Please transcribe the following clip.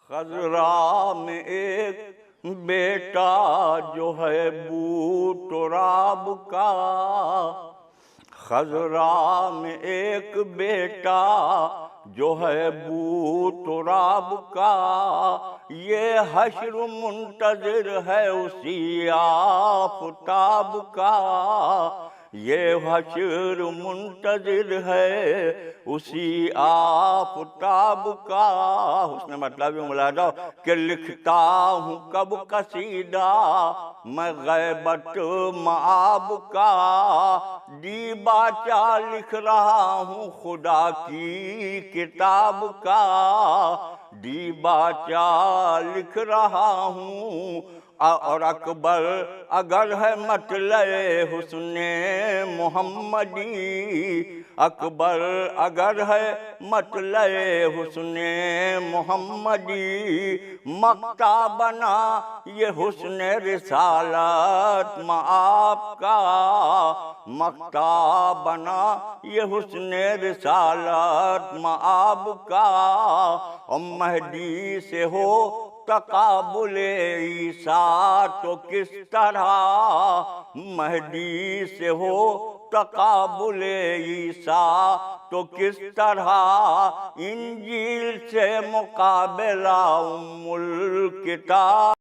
خضرا میں ایک بیٹا جو ہے بو تراب کا، خضرا میں ایک بیٹا جو ہے بو تراب کا، یہ حشر منتظر ہے اسی آفتاب کا، یہ حشر منتظر ہے اسی آفتاب کا۔ حسن مطلب یہ ملاحظہ کہ لکھتا ہوں کب قصیدہ میں غیبت مآب کا، دیباچہ لکھ رہا ہوں خدا کی کتاب کا، دیباچہ لکھ رہا ہوں۔ اور اکبر اگر ہے مطلع حسن محمدی، اکبر اگر ہے مطلع حسن محمدی، مقطع بنا یہ حسن رسالت مآب کا، مقطع بنا یہ حسن رسالت مآب کا۔ اور مہدی سے ہو تقابل عیسیٰ تو کس طرح، مہدی سے ہو تقابل عیسیٰ تو کس طرح، انجیل سے مقابلہ ام الکتاب